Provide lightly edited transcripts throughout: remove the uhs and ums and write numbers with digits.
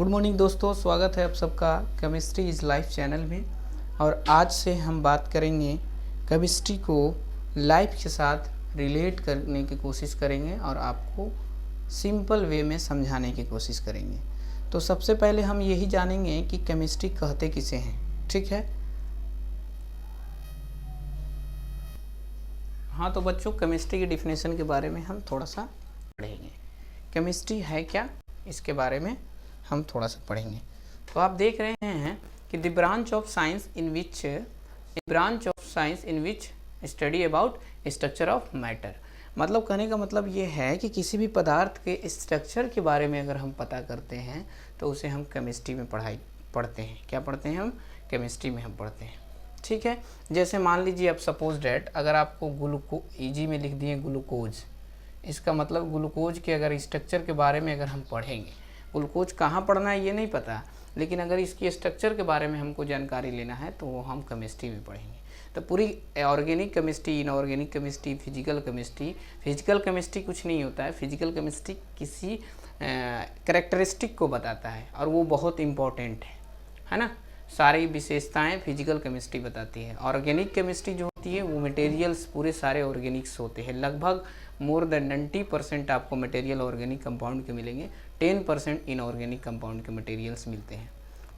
Good morning दोस्तों, स्वागत है आप सबका केमिस्ट्री इज़ लाइफ चैनल में। और आज से हम बात करेंगे केमिस्ट्री को लाइफ के साथ रिलेट करने की कोशिश करेंगे और आपको सिंपल वे में समझाने की कोशिश करेंगे। तो सबसे पहले हम यही जानेंगे कि केमिस्ट्री कहते किसे हैं। ठीक है, हाँ तो बच्चों, केमिस्ट्री की डिफिनेशन के बारे में हम थोड़ा सा पढ़ेंगे। केमिस्ट्री है क्या, इसके बारे में हम थोड़ा सा पढ़ेंगे। तो आप देख रहे हैं कि the branch of science in which study about structure of matter. मतलब कहने का मतलब ये है कि किसी भी पदार्थ के स्ट्रक्चर के बारे में अगर हम पता करते हैं तो उसे हम केमिस्ट्री में पढ़ते हैं। क्या पढ़ते हैं हम? केमिस्ट्री में हम पढ़ते हैं। ठीक है, जैसे मान लीजिए आप सपोज डेट अगर आपको ईजी में लिख दिए ग्लूकोज, इसका मतलब ग्लूकोज के अगर स्ट्रक्चर के बारे में अगर हम पढ़ेंगे, ग्लूकोज कहाँ पढ़ना है ये नहीं पता, लेकिन अगर इसकी स्ट्रक्चर के बारे में हमको जानकारी लेना है तो वो हम केमिस्ट्री में पढ़ेंगे। तो पूरी organic chemistry, inorganic chemistry, physical chemistry कुछ नहीं होता है। फिजिकल केमिस्ट्री किसी कैरेक्टरिस्टिक को बताता है और वो बहुत इम्पोर्टेंट है ना। सारी विशेषताएं फिजिकल केमिस्ट्री बताती है। ऑर्गेनिक केमिस्ट्री जो होती है वो मटेरियल्स पूरे सारे ऑर्गेनिक्स होते हैं। लगभग मोर देन 90% आपको मटेरियल ऑर्गेनिक कंपाउंड के मिलेंगे, 10% इनऑर्गेनिक कंपाउंड के मटेरियल्स मिलते हैं।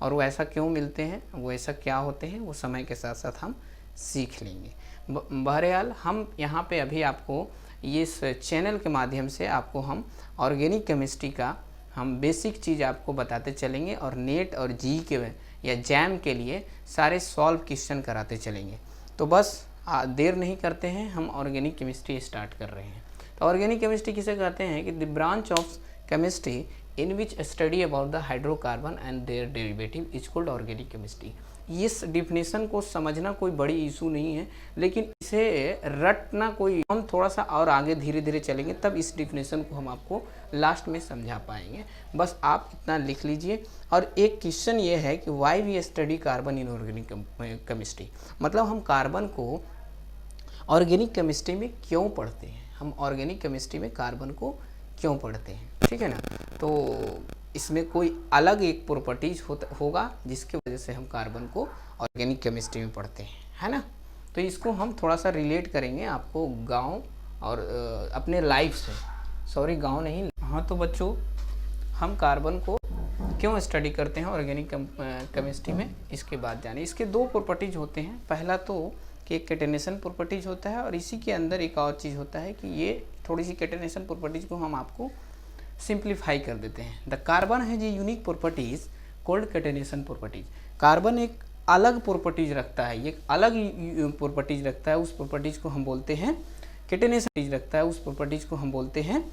और वो ऐसा क्यों मिलते हैं, वो ऐसा क्या होते हैं, वो समय के साथ साथ हम सीख लेंगे। बहरहाल हम यहाँ पे अभी आपको इस चैनल के माध्यम से आपको हम ऑर्गेनिक केमिस्ट्री का हम बेसिक चीज़ आपको बताते चलेंगे और नेट और जी के या जैम के लिए सारे सॉल्व क्वेश्चन कराते चलेंगे। तो बस देर नहीं करते हैं, हम ऑर्गेनिक केमिस्ट्री स्टार्ट कर रहे हैं। तो ऑर्गेनिक केमिस्ट्री किसे कहते हैं कि the branch of chemistry in which study about the hydrocarbon and their derivative is called organic chemistry. इस डिफिनेशन को समझना कोई बड़ी इशू नहीं है, लेकिन इसे रटना कोई, हम थोड़ा सा और आगे धीरे धीरे चलेंगे तब इस डिफिनेशन को हम आपको लास्ट में समझा पाएंगे। बस आप इतना लिख लीजिए। और एक क्वेश्चन ये है कि why we study carbon in organic chemistry, मतलब हम कार्बन को ऑर्गेनिक केमिस्ट्री में क्यों पढ़ते हैं, हम ऑर्गेनिक केमिस्ट्री में कार्बन को क्यों पढ़ते हैं। ठीक है ना, तो इसमें कोई अलग एक प्रॉपर्टीज होगा जिसकी वजह से हम कार्बन को ऑर्गेनिक केमिस्ट्री में पढ़ते हैं, है ना। तो इसको हम थोड़ा सा रिलेट करेंगे आपको गांव और अपने लाइफ से। सॉरी, गांव नहीं, हाँ तो बच्चों, हम कार्बन को क्यों स्टडी करते हैं ऑर्गेनिक केमिस्ट्री में, इसके बाद जाने। इसके दो प्रॉपर्टीज होते हैं। पहला तो कि एक कैटेनेशन प्रॉपर्टीज होता है और इसी के अंदर एक और चीज़ होता है कि ये थोड़ी सी कैटेनेशन प्रॉपर्टीज को हम आपको सिंप्लीफाई कर देते हैं। द कार्बन है जी unique properties called catenation properties. Carbon एक अलग प्रॉपर्टीज रखता है, ये अलग प्रॉपर्टीज रखता है, उस प्रॉपर्टीज को हम बोलते हैं कैटेनेशन रखता है, उस प्रॉपर्टीज को हम बोलते हैं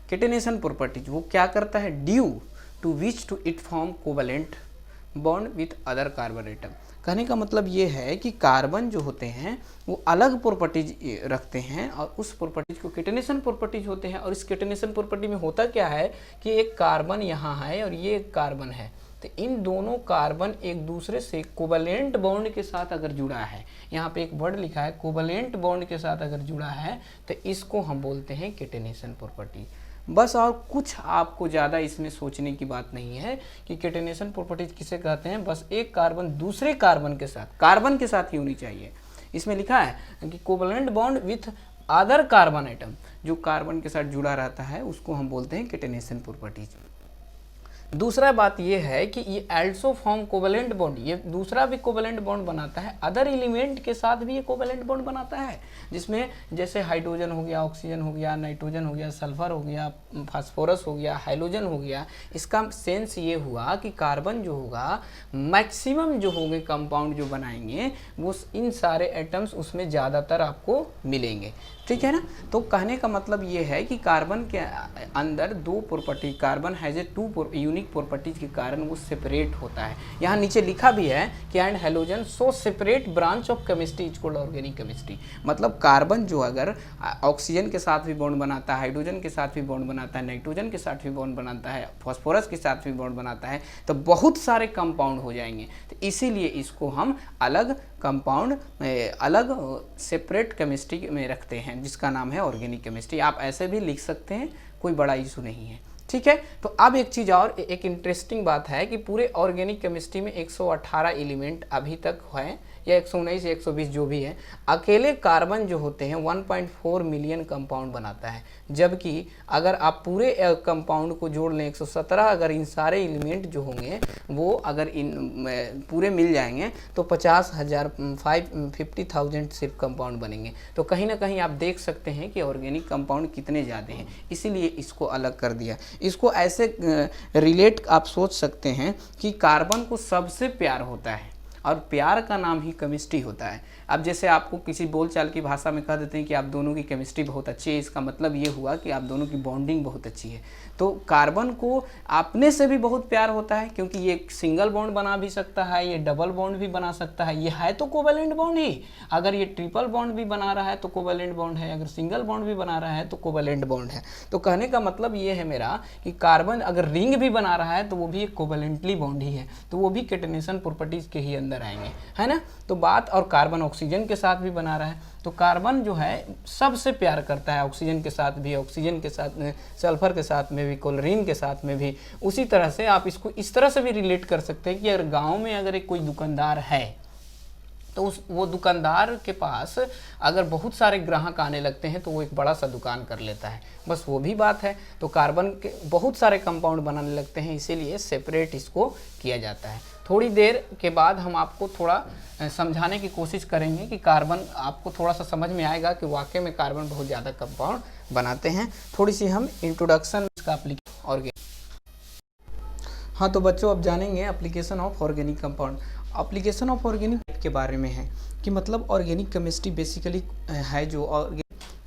कैटेनेशन प्रॉपर्टीज। वो क्या करता है, due to which to it form covalent bond with other carbon atom. कहने का मतलब ये है कि कार्बन जो होते हैं वो अलग प्रॉपर्टीज रखते हैं और उस प्रॉपर्टीज को कैटेनेशन प्रॉपर्टीज होते हैं। और इस कैटेनेशन प्रॉपर्टी में होता क्या है कि एक कार्बन यहाँ है और ये एक कार्बन है, तो इन दोनों कार्बन एक दूसरे से कोवलेंट बॉन्ड के साथ अगर जुड़ा है, यहाँ पे एक वर्ड लिखा है कोवलेंट बॉन्ड के साथ अगर जुड़ा है, तो इसको हम बोलते हैं कैटेनेशन प्रॉपर्टी। बस, और कुछ आपको ज़्यादा इसमें सोचने की बात नहीं है कि कैटेनेशन प्रॉपर्टीज किसे कहते हैं। बस एक कार्बन दूसरे कार्बन के साथ ही होनी चाहिए। इसमें लिखा है कि covalent bond with other carbon atom, जो कार्बन के साथ जुड़ा रहता है उसको हम बोलते हैं कैटेनेशन प्रॉपर्टीज। दूसरा बात यह है कि ये एल्सो फॉर्म कोवलेंट बॉन्ड, ये दूसरा भी कोवलेंट बॉन्ड बनाता है, अदर एलिमेंट के साथ भी ये कोवलेंट बॉन्ड बनाता है, जिसमें जैसे हाइड्रोजन हो गया, ऑक्सीजन हो गया, नाइट्रोजन हो गया, सल्फर हो गया, फास्फोरस हो गया, हाइड्रोजन हो गया। इसका सेंस ये हुआ कि कार्बन जो होगा, मैक्सिमम जो होंगे कंपाउंड जो बनाएंगे वो इन सारे एटम्स उसमें ज़्यादातर आपको मिलेंगे। ठीक है ना। तो कहने का मतलब ये है कि कार्बन के अंदर दो property, carbon has a two unique properties के कारण वो सेपरेट होता है। यहाँ नीचे लिखा भी है कि and halogen so separate branch of chemistry is called organic chemistry. मतलब कार्बन जो अगर ऑक्सीजन के साथ भी बॉन्ड बनाता है, हाइड्रोजन के साथ भी बॉन्ड बनाता है, नाइट्रोजन के साथ भी बॉन्ड बनाता है, फास्फोरस के साथ भी बॉन्ड बनाता है, तो बहुत सारे कंपाउंड हो जाएंगे। तो इसीलिए इसको हम अलग कंपाउंड, अलग सेपरेट केमिस्ट्री में रखते हैं, जिसका नाम है ऑर्गेनिक केमिस्ट्री। आप ऐसे भी लिख सकते हैं, कोई बड़ा इशू नहीं है। ठीक है। तो अब एक चीज़ और, एक इंटरेस्टिंग बात है कि पूरे ऑर्गेनिक केमिस्ट्री में 118 एलिमेंट अभी तक है, या 119 या 120 जो भी है। अकेले कार्बन जो होते हैं 1.4 मिलियन कंपाउंड बनाता है, जबकि अगर आप पूरे कंपाउंड को जोड़ लें 117, अगर इन सारे एलिमेंट जो होंगे वो अगर इन पूरे मिल जाएंगे तो 50,000 सिर्फ कंपाउंड बनेंगे। तो कहीं ना कहीं आप देख सकते हैं कि ऑर्गेनिक कंपाउंड कितने ज़्यादा हैं, इसीलिए इसको अलग कर दिया। इसको ऐसे रिलेट आप सोच सकते हैं कि कार्बन को सबसे प्यार होता है, और प्यार का नाम ही केमिस्ट्री होता है। अब जैसे आपको किसी बोलचाल की भाषा में कह देते हैं कि आप दोनों की केमिस्ट्री बहुत अच्छी है, इसका मतलब ये हुआ कि आप दोनों की बॉन्डिंग बहुत अच्छी है। तो कार्बन को अपने से भी बहुत प्यार होता है, क्योंकि ये सिंगल बॉन्ड बना भी सकता है, ये डबल बॉन्ड भी बना सकता है, ये है तो कोवेलेंट बॉन्ड ही। अगर ये ट्रिपल बॉन्ड भी बना रहा है तो कोवेलेंट बॉन्ड है, अगर सिंगल बॉन्ड भी बना रहा है तो कोवेलेंट बॉन्ड है। तो कहने का मतलब ये है मेरा कि कार्बन अगर रिंग भी बना रहा है तो वो भी एक कोवेलेंटली बॉन्ड ही है, तो वो भी कैटेनेशन प्रॉपर्टीज के ही अंदर आएंगे, है ना। तो बात, और कार्बन ऑक्सीजन के साथ भी बना रहा है, तो कार्बन जो है सबसे प्यार करता है, ऑक्सीजन के साथ भी, ऑक्सीजन के साथ में, सल्फर के साथ में भी, क्लोरीन के साथ में भी। उसी तरह से आप इसको इस तरह से भी रिलेट कर सकते हैं कि अगर गांव में अगर एक कोई दुकानदार है तो वो दुकानदार के पास अगर बहुत सारे ग्राहक आने लगते हैं तो वो एक बड़ा सा दुकान कर लेता है, बस वो भी बात है। तो कार्बन के बहुत सारे कंपाउंड बनाने लगते हैं, इसीलिए सेपरेट इसको किया जाता है। थोड़ी देर के बाद हम आपको थोड़ा समझाने की कोशिश करेंगे कि कार्बन, आपको थोड़ा सा समझ में आएगा कि वाकई में कार्बन बहुत ज़्यादा कंपाउंड बनाते हैं। थोड़ी सी हम इंट्रोडक्शन इसका ऑर्गेनिक। हाँ तो बच्चों अब जानेंगे application of organic compound. Application of organic के बारे में है कि मतलब ऑर्गेनिक केमिस्ट्री बेसिकली है जो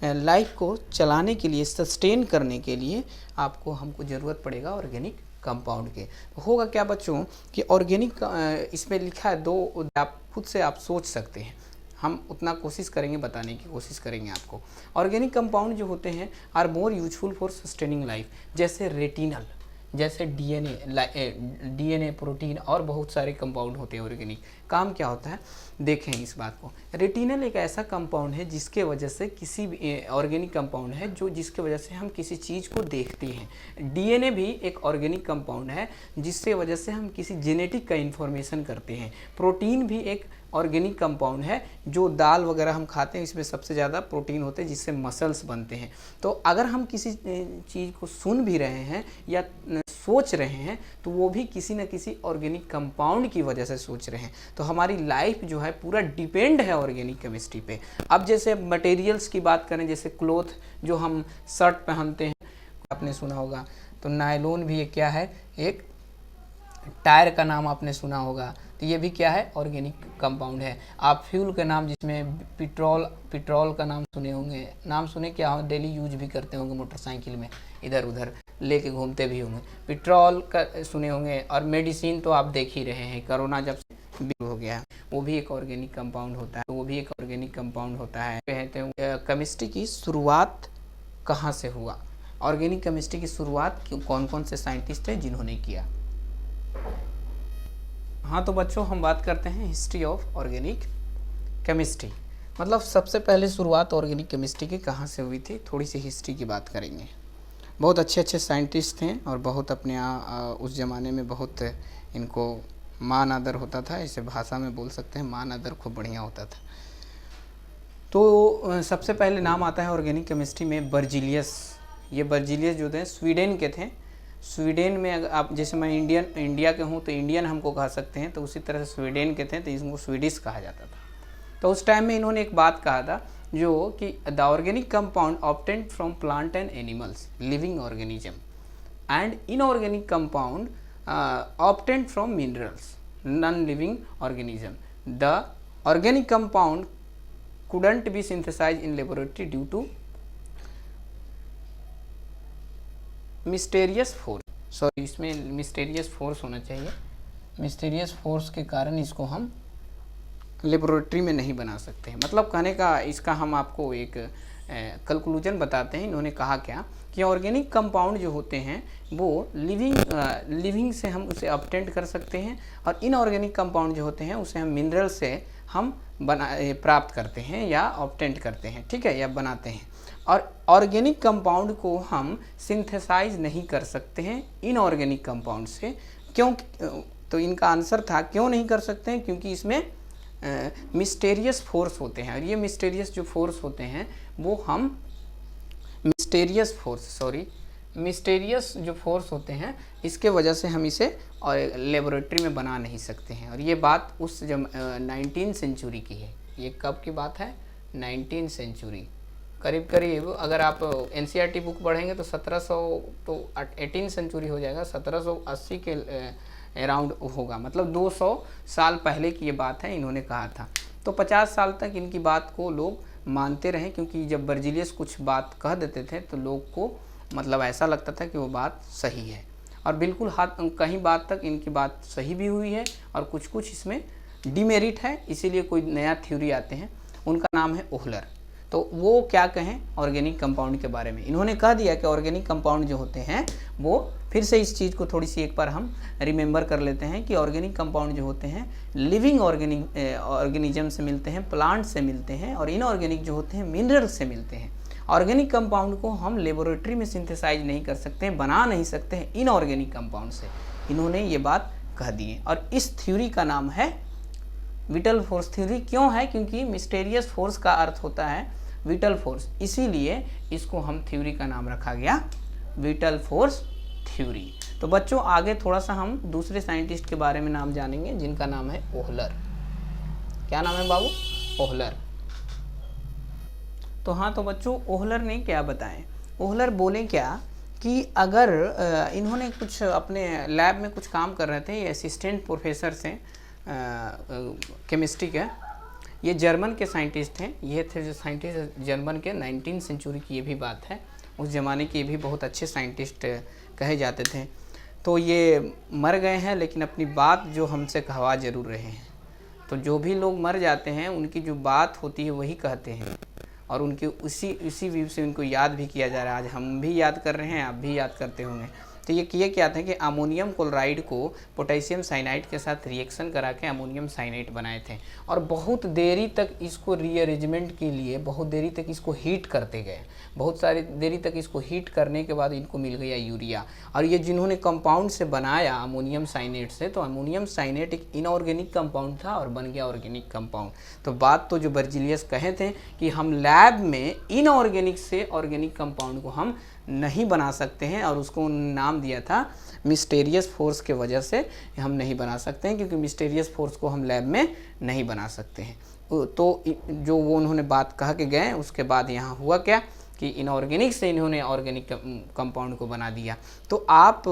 लाइफ को चलाने के लिए, सस्टेन करने के लिए हमको ज़रूरत पड़ेगा ऑर्गेनिक कंपाउंड के। तो होगा क्या बच्चों कि ऑर्गेनिक, इसमें लिखा है दो, आप खुद से आप सोच सकते हैं, हम उतना कोशिश करेंगे, बताने की कोशिश करेंगे आपको। ऑर्गेनिक कंपाउंड जो होते हैं are more useful for sustaining life, जैसे रेटिनल, जैसे डीएनए, प्रोटीन और बहुत सारे कंपाउंड होते हैं ऑर्गेनिक। काम क्या होता है देखें इस बात को। रेटिनल एक ऐसा कंपाउंड है जिसके वजह से किसी भी ऑर्गेनिक कंपाउंड है जो जिसके वजह से हम किसी चीज़ को देखते हैं। डीएनए भी एक ऑर्गेनिक कंपाउंड है जिससे वजह से हम किसी जेनेटिक का इन्फॉर्मेशन करते हैं। प्रोटीन भी एक ऑर्गेनिक कंपाउंड है, जो दाल वगैरह हम खाते हैं इसमें सबसे ज़्यादा प्रोटीन होते हैं जिससे मसल्स बनते हैं। तो अगर हम किसी चीज़ को सुन भी रहे हैं या सोच रहे हैं तो वो भी किसी न किसी ऑर्गेनिक कंपाउंड की वजह से सोच रहे हैं। तो हमारी लाइफ जो है पूरा डिपेंड है ऑर्गेनिक केमिस्ट्री पे। अब जैसे मटेरियल्स की बात करें, जैसे क्लोथ जो हम शर्ट पहनते हैं, आपने सुना होगा, तो नायलॉन भी एक क्या है, एक टायर का नाम आपने सुना होगा, तो ये भी क्या है, ऑर्गेनिक कंपाउंड है। आप फ्यूल का नाम, जिसमें पेट्रोल का नाम सुने होंगे, नाम सुने क्या हो, डेली यूज भी करते होंगे, मोटरसाइकिल में इधर उधर लेके घूमते भी होंगे, पेट्रोल का सुने होंगे। और मेडिसिन तो आप देख ही रहे हैं, कोरोना जब से हो गया वो भी एक ऑर्गेनिक कंपाउंड होता है, तो वो भी एक ऑर्गेनिक कंपाउंड होता है। कहते हैं केमिस्ट्री की शुरुआत कहाँ से हुआ, ऑर्गेनिक केमिस्ट्री की शुरुआत कौन कौन से साइंटिस्ट हैं जिन्होंने किया। हाँ तो बच्चों हम बात करते हैं हिस्ट्री ऑफ ऑर्गेनिक केमिस्ट्री, मतलब सबसे पहले शुरुआत ऑर्गेनिक केमिस्ट्री की कहाँ से हुई थी, थोड़ी सी हिस्ट्री की बात करेंगे। बहुत अच्छे अच्छे साइंटिस्ट थे और बहुत अपने उस ज़माने में बहुत इनको मान आदर होता था, इसे भाषा में बोल सकते हैं मान आदर खूब बढ़िया होता था। तो सबसे पहले नाम आता है ऑर्गेनिक केमिस्ट्री में बर्जीलियस। ये बर्जीलियस जो थे स्वीडन के थे। स्वीडन में अगर आप, जैसे मैं इंडिया के हूँ तो इंडियन हमको कह सकते हैं, तो उसी तरह से स्वीडन के थे तो इसको स्वीडिश कहा जाता था। तो उस टाइम में इन्होंने एक बात कहा था जो कि the organic compound obtained from plant and animals living organism and inorganic compound obtained from minerals non living organism. The organic compound couldn't be synthesized in laboratory due to mysterious force, sorry इसमें mysterious force होना चाहिए, mysterious force के कारण इसको हम laboratory में नहीं बना सकते हैं। मतलब कहने का इसका हम आपको एक कंक्लूजन बताते हैं। इन्होंने कहा क्या कि ऑर्गेनिक कंपाउंड जो होते हैं वो लिविंग से हम उसे ऑब्टेन कर सकते हैं, और इनऑर्गेनिक कंपाउंड जो होते हैं उसे हम मिनरल से हम प्राप्त करते हैं या ऑब्टेन करते हैं, ठीक है, या बनाते हैं। और ऑर्गेनिक कंपाउंड को हम सिंथेसाइज नहीं कर सकते हैं इनऑर्गेनिक कंपाउंड से। क्यों? तो इनका आंसर था क्यों नहीं कर सकते हैं, क्योंकि इसमें मिस्टेरियस फोर्स होते हैं, और ये मिस्टेरियस जो फोर्स होते हैं वो हम मिस्टेरियस जो फोर्स होते हैं इसके वजह से हम इसे और लेबोरेटरी में बना नहीं सकते हैं। और ये बात उस जब 19 सेंचुरी की है। ये कब की बात है? 19 सेंचुरी, करीब करीब अगर आप NCERT बुक पढ़ेंगे तो 1700 तो 18 सेंचुरी हो जाएगा, 1780 के अराउंड होगा, मतलब 200 साल पहले की ये बात है, इन्होंने कहा था। तो 50 साल तक इनकी बात को लोग मानते रहे, क्योंकि जब बर्जिलियस कुछ बात कह देते थे तो लोग को मतलब ऐसा लगता था कि वो बात सही है, और बिल्कुल कहीं बात तक इनकी बात सही भी हुई है, और कुछ कुछ इसमें डिमेरिट है, इसीलिए कोई नया थ्योरी आते हैं। उनका नाम है ओहलर। तो वो क्या कहें ऑर्गेनिक कंपाउंड के बारे में? इन्होंने कह दिया कि ऑर्गेनिक कंपाउंड जो होते हैं वो, फिर से इस चीज़ को थोड़ी सी एक बार हम रिमेंबर कर लेते हैं कि ऑर्गेनिक कंपाउंड जो होते हैं लिविंग ऑर्गेनिज्म से मिलते हैं, प्लांट से मिलते हैं, और इनऑर्गेनिक जो होते हैं मिनरल से मिलते हैं। ऑर्गेनिक कंपाउंड को हम लेबोरेटरी में सिंथेसाइज नहीं कर सकते हैं, बना नहीं सकते हैं इनऑर्गेनिक कंपाउंड से। इन्होंने ये बात कह दी है, और इस थ्योरी का नाम है विटल फोर्स थ्योरी। क्यों है? क्योंकि मिस्टेरियस फोर्स का अर्थ होता है विटल फोर्स, इसीलिए इसको हम थ्योरी का नाम रखा गया विटल फोर्स थ्योरी। तो बच्चों आगे थोड़ा सा हम दूसरे साइंटिस्ट के बारे में नाम जानेंगे, जिनका नाम है ओहलर। क्या नाम है बाबू? ओहलर। तो हाँ, तो बच्चों ओहलर ने क्या बताएं? ओहलर बोले क्या कि अगर इन्होंने कुछ अपने लैब में कुछ काम कर रहे थे, ये असिस्टेंट प्रोफेसर से केमिस्ट्री के, ये जर्मन के साइंटिस्ट हैं। ये थे जो साइंटिस्ट जर्मन के 19 सेंचुरी की ये भी बात है, उस ज़माने के ये भी बहुत अच्छे साइंटिस्ट कहे जाते थे। तो ये मर गए हैं, लेकिन अपनी बात जो हमसे कहवा जरूर रहे हैं। तो जो भी लोग मर जाते हैं उनकी जो बात होती है वही कहते हैं, और उनके उसी व्यू से उनको याद भी किया जा रहा है। आज हम भी याद कर रहे हैं, आप भी याद करते होंगे। तो ये किए क्या थे कि अमोनियम क्लोराइड को पोटेशियम साइनाइड के साथ रिएक्शन करा के अमोनियम साइनाइड बनाए थे, और बहुत देरी तक इसको रीअरेंजमेंट के लिए बहुत देरी तक इसको हीट करते गए। बहुत सारी देरी तक इसको हीट करने के बाद इनको मिल गया यूरिया। और ये जिन्होंने कंपाउंड से बनाया अमोनियम साइनेट से, तो अमोनियम साइनेट एक इनऑर्गेनिक कंपाउंड था और बन गया ऑर्गेनिक कंपाउंड। तो बात तो जो बर्जिलियस कहे थे कि हम लैब में इनऑर्गेनिक से ऑर्गेनिक कंपाउंड को हम नहीं बना सकते हैं, और उसको नाम दिया था मिस्टेरियस फोर्स के वजह से हम नहीं बना सकते हैं, क्योंकि मिस्टेरियस फोर्स को हम लैब में नहीं बना सकते हैं। तो जो वो उन्होंने बात कह के गए, उसके बाद यहाँ हुआ क्या कि इनऑर्गेनिक से इन्होंने ऑर्गेनिक कंपाउंड को बना दिया। तो आप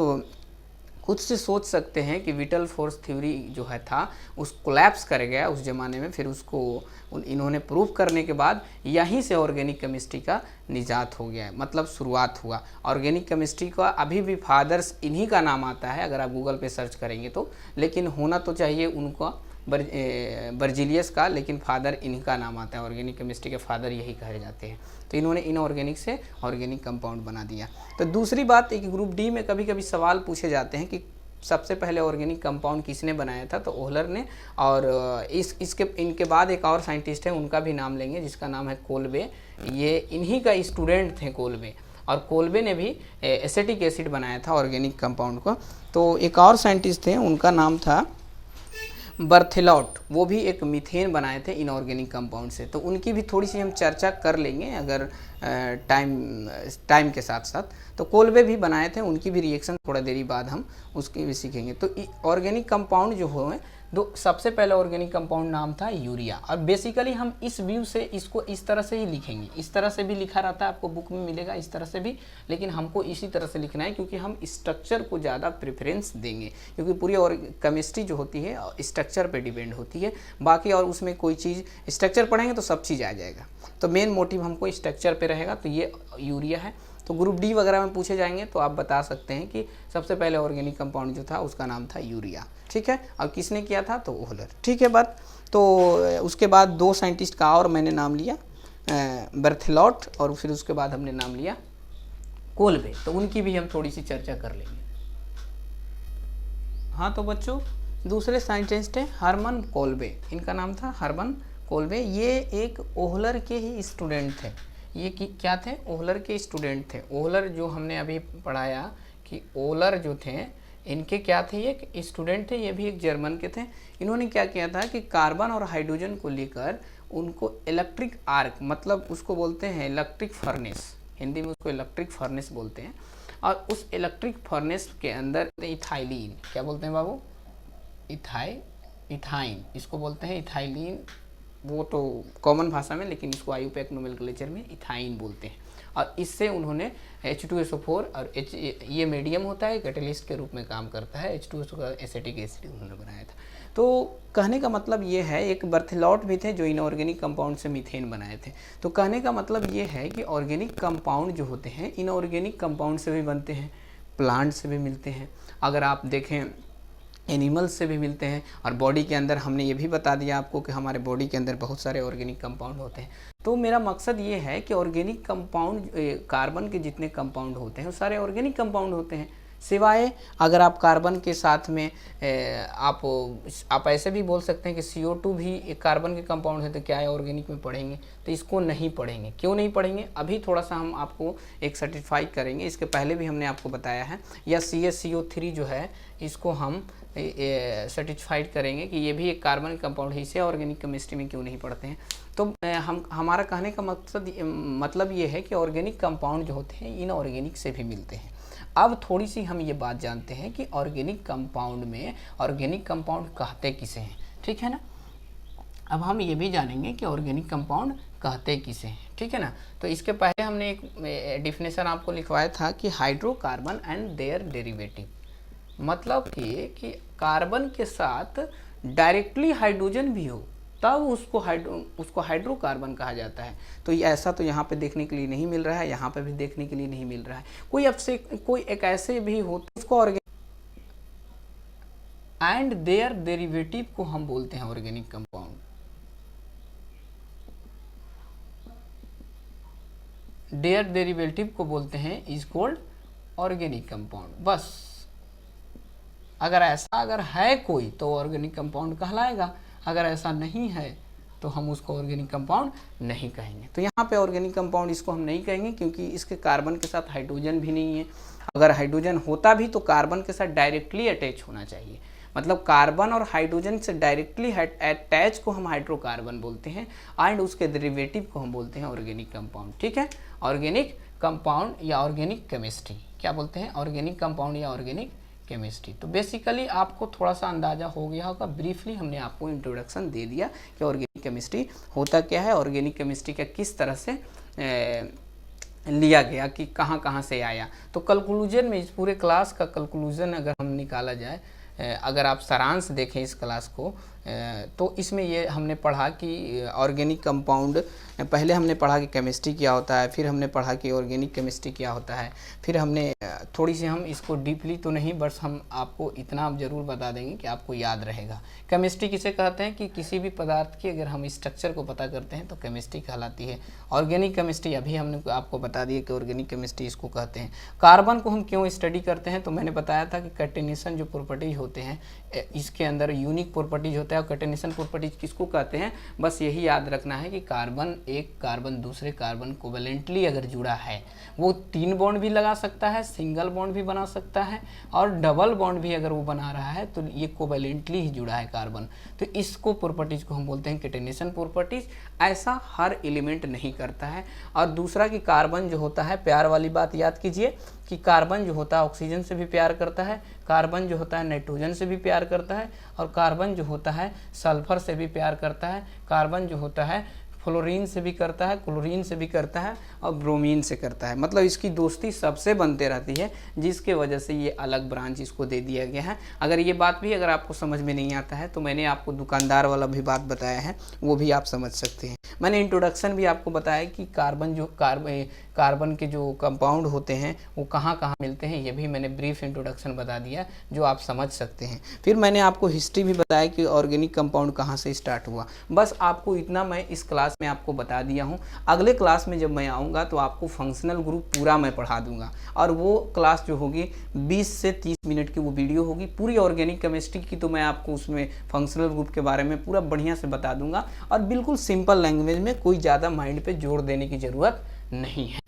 खुद से सोच सकते हैं कि विटल फोर्स थ्योरी जो है था उस कोलैप्स कर गया उस ज़माने में। फिर उसको इन्होंने प्रूव करने के बाद यहीं से ऑर्गेनिक केमिस्ट्री का निजात हो गया, मतलब शुरुआत हुआ ऑर्गेनिक केमिस्ट्री का। अभी भी फादर्स इन्हीं का नाम आता है अगर आप गूगल पे सर्च करेंगे तो, लेकिन होना तो चाहिए उनका बर्जिलियस का, लेकिन फादर इन्हीं का नाम आता है। ऑर्गेनिक केमिस्ट्री के फादर यही कहे जाते हैं। तो इन्होंने इनऑर्गेनिक से ऑर्गेनिक कंपाउंड बना दिया। तो दूसरी बात, एक ग्रुप डी में कभी कभी सवाल पूछे जाते हैं कि सबसे पहले ऑर्गेनिक कंपाउंड किसने बनाया था, तो ओहलर ने। और इनके बाद एक और साइंटिस्ट है, उनका भी नाम लेंगे, जिसका नाम है कोल्बे। ये इन्हीं का स्टूडेंट थे कोल्बे, और कोल्बे ने भी एसिटिक एसिड बनाया था ऑर्गेनिक कंपाउंड को। तो एक और साइंटिस्ट थे, उनका नाम था बर्थेलॉट, वो भी एक मीथेन बनाए थे इनऑर्गेनिक कंपाउंड से। तो उनकी भी थोड़ी सी हम चर्चा कर लेंगे अगर टाइम के साथ साथ। तो कोल्बे भी बनाए थे, उनकी भी रिएक्शन थोड़ा देरी बाद हम उसकी भी सीखेंगे। तो ऑर्गेनिक कंपाउंड जो हुए, दो सबसे पहले ऑर्गेनिक कंपाउंड नाम था यूरिया। और बेसिकली हम इस व्यू से इसको इस तरह से ही लिखेंगे, इस तरह से भी लिखा रहता है, आपको बुक में मिलेगा इस तरह से भी, लेकिन हमको इसी तरह से लिखना है क्योंकि हम स्ट्रक्चर को ज़्यादा प्रेफरेंस देंगे, क्योंकि पूरी और केमिस्ट्री जो होती है स्ट्रक्चर पे डिपेंड होती है। बाकी और उसमें कोई चीज़ स्ट्रक्चर पढ़ेंगे तो सब चीज़ आ जाएगा, तो मेन मोटिव हमको स्ट्रक्चर पे रहेगा। तो ये यूरिया है। तो ग्रुप डी वगैरह में पूछे जाएंगे तो आप बता सकते हैं कि सबसे पहले ऑर्गेनिक कंपाउंड जो था उसका नाम था यूरिया, ठीक है। और किसने किया था, तो ओहलर, ठीक है बात। तो उसके बाद दो साइंटिस्ट का और मैंने नाम लिया, बर्थेलॉट, और फिर उसके बाद हमने नाम लिया कोल्बे। तो उनकी भी हम थोड़ी सी चर्चा कर लेंगे। हाँ तो बच्चों, दूसरे साइंटिस्ट हैं हरमन कोल्बे, इनका नाम था हरमन कोल्बे। ये एक ओहलर के ही स्टूडेंट थे। ये क्या थे, ओहलर के स्टूडेंट थे। ओहलर जो हमने अभी पढ़ाया कि ओहलर जो थे इनके क्या थे, ये स्टूडेंट थे, ये भी एक जर्मन के थे। इन्होंने क्या किया था कि कार्बन और हाइड्रोजन को लेकर उनको इलेक्ट्रिक आर्क, मतलब उसको बोलते हैं इलेक्ट्रिक फर्नेस, हिंदी में उसको इलेक्ट्रिक फर्नेस बोलते हैं। और उस इलेक्ट्रिक फर्नेस के अंदर इथाइलिन, क्या बोलते हैं बाबू, इथाइन, इसको बोलते हैं इथाइलिन, वो तो कॉमन भाषा में, लेकिन इसको आईयूपैक नोमेनक्लेचर में इथाइन बोलते हैं। और इससे उन्होंने H2SO4 और ये मीडियम होता है, कैटलिस्ट के रूप में काम करता है, H2SO का एसिटिक एसिड उन्होंने बनाया था। तो कहने का मतलब ये है, एक बर्थेलॉट भी थे जो इनऑर्गेनिक कंपाउंड से मीथेन बनाए थे। तो कहने का मतलब ये है कि ऑर्गेनिक कंपाउंड जो होते हैं इनऑर्गेनिक कंपाउंड से भी बनते हैं, प्लांट से भी मिलते हैं, अगर आप देखें एनिमल्स से भी मिलते हैं। और बॉडी के अंदर हमने ये भी बता दिया आपको कि हमारे बॉडी के अंदर बहुत सारे ऑर्गेनिक कंपाउंड होते हैं। तो मेरा मकसद ये है कि ऑर्गेनिक कंपाउंड, कार्बन के जितने कंपाउंड होते हैं वो सारे ऑर्गेनिक कंपाउंड होते हैं, सिवाय अगर आप कार्बन के साथ में आप ऐसे भी बोल सकते हैं कि CO2 भी एक कार्बन के कंपाउंड है, तो क्या है ऑर्गेनिक में पढ़ेंगे, तो इसको नहीं पढ़ेंगे। क्यों नहीं पढ़ेंगे, अभी थोड़ा सा हम आपको एक सर्टिफाई करेंगे, इसके पहले भी हमने आपको बताया है। या CaCO3 जो है इसको हम सर्टिफाइड करेंगे कि ये भी एक कार्बन कंपाउंड है, इसे ऑर्गेनिक केमिस्ट्री में क्यों नहीं पढ़ते हैं। तो हमारा कहने का मतलब ये है कि ऑर्गेनिक कंपाउंड जो होते हैं इनऑर्गेनिक से भी मिलते हैं। अब थोड़ी सी हम ये बात जानते हैं कि ऑर्गेनिक कंपाउंड में ऑर्गेनिक कंपाउंड कहते किसे हैं, ठीक है ना। अब हम ये भी जानेंगे कि ऑर्गेनिक कंपाउंड कहते किसे हैं, ठीक है ना। तो इसके पहले हमने एक डिफिनेशन आपको लिखवाया था कि हाइड्रोकार्बन एंड देयर डेरिवेटिव, मतलब कि कार्बन के साथ डायरेक्टली हाइड्रोजन भी हो तब उसको हाइड्रोकार्बन कहा जाता है। तो ऐसा तो यहाँ पे देखने के लिए नहीं मिल रहा है, यहाँ पे भी देखने के लिए नहीं मिल रहा है। कोई एक ऐसे भी होते उसको ऑर्गेनिक एंड देयर डेरिवेटिव को हम बोलते हैं ऑर्गेनिक कंपाउंड। देयर डेरिवेटिव को बोलते हैं इज कॉल्ड ऑर्गेनिक कंपाउंड। बस अगर है कोई तो ऑर्गेनिक कंपाउंड कहलाएगा, अगर ऐसा नहीं है तो हम उसको ऑर्गेनिक कंपाउंड नहीं कहेंगे। तो यहाँ पे ऑर्गेनिक कंपाउंड इसको हम नहीं कहेंगे क्योंकि इसके कार्बन के साथ हाइड्रोजन भी नहीं है। अगर हाइड्रोजन होता भी तो कार्बन के साथ डायरेक्टली अटैच होना चाहिए, मतलब कार्बन और हाइड्रोजन से डायरेक्टली अटैच को हम हाइड्रोकार्बन बोलते हैं एंड उसके डेरिवेटिव को हम बोलते हैं ऑर्गेनिक कंपाउंड, ठीक है। ऑर्गेनिक कंपाउंड या ऑर्गेनिक केमिस्ट्री क्या बोलते हैं, ऑर्गेनिक कंपाउंड या ऑर्गेनिक केमिस्ट्री। तो बेसिकली आपको थोड़ा सा अंदाजा हो गया होगा, ब्रीफली हमने आपको इंट्रोडक्शन दे दिया कि ऑर्गेनिक केमिस्ट्री होता क्या है, ऑर्गेनिक केमिस्ट्री का किस तरह से लिया गया, कि कहाँ कहाँ से आया। तो कंक्लूजन में, इस पूरे क्लास का कंक्लूजन अगर हम निकाला जाए, अगर आप सारांश देखें इस क्लास को, तो इसमें ये हमने पढ़ा कि ऑर्गेनिक कंपाउंड, पहले हमने पढ़ा कि केमिस्ट्री क्या होता है, फिर हमने पढ़ा कि ऑर्गेनिक केमिस्ट्री क्या होता है, फिर हमने थोड़ी सी हम इसको डीपली तो नहीं, बस हम आपको इतना ज़रूर बता देंगे कि आपको याद रहेगा। केमिस्ट्री किसे कहते हैं कि किसी भी पदार्थ की अगर हम स्ट्रक्चर को पता करते हैं तो केमिस्ट्री कहलाती है। ऑर्गेनिक केमिस्ट्री अभी हमने आपको बता दिया कि ऑर्गेनिक केमिस्ट्री इसको कहते हैं। कार्बन को हम क्यों स्टडी करते हैं, तो मैंने बताया था कि कैटेनेशन जो प्रॉपर्टीज होते हैं इसके अंदर यूनिक प्रॉपर्टीज होता है। और कैटेनेशन प्रॉपर्टीज किसको कहते हैं, बस यही याद रखना है कि एक कार्बन दूसरे कार्बन कोवेलेंटली अगर जुड़ा है, वो 3 बॉन्ड भी लगा सकता है, सिंगल बॉन्ड भी बना सकता है, और डबल बॉन्ड भी अगर वो बना रहा है तो ये कोवेलेंटली ही जुड़ा है कार्बन। तो इसको प्रॉपर्टीज को हम बोलते हैं कैटेनेशन प्रॉपर्टीज। ऐसा हर एलिमेंट नहीं करता है। और दूसरा कि कार्बन जो होता है, प्यार वाली बात याद कीजिए कि कार्बन जो होता है ऑक्सीजन से भी प्यार करता है, कार्बन जो होता है नाइट्रोजन से भी प्यार करता है, और कार्बन जो होता है सल्फर से भी प्यार करता है, कार्बन जो होता है फ्लोरीन से भी करता है, क्लोरीन से भी करता है, और ब्रोमीन से करता है। मतलब इसकी दोस्ती सबसे बनते रहती है, जिसके वजह से ये अलग ब्रांच इसको दे दिया गया है। अगर ये बात भी अगर आपको समझ में नहीं आता है तो मैंने आपको दुकानदार वाला भी बात बताया है, वो भी आप समझ सकते हैं। मैंने इंट्रोडक्शन भी आपको बताया कि कार्बन के जो कंपाउंड होते हैं वो कहाँ कहाँ मिलते हैं, ये भी मैंने ब्रीफ इंट्रोडक्शन बता दिया जो आप समझ सकते हैं। फिर मैंने आपको हिस्ट्री भी बताया कि ऑर्गेनिक कंपाउंड कहाँ से स्टार्ट हुआ। बस आपको इतना मैं इस क्लास में आपको बता दिया हूँ। अगले क्लास में जब मैं आऊँगा तो आपको फंक्शनल ग्रुप पूरा मैं पढ़ा दूंगा, और वो क्लास जो होगी 20 से 30 मिनट की वो वीडियो होगी पूरी ऑर्गेनिक केमिस्ट्री की। तो मैं आपको उसमें फंक्शनल ग्रुप के बारे में पूरा बढ़िया से बता दूंगा, और बिल्कुल सिंपल लैंग्वेज में, कोई ज़्यादा माइंड पे जोर देने की ज़रूरत नहीं है।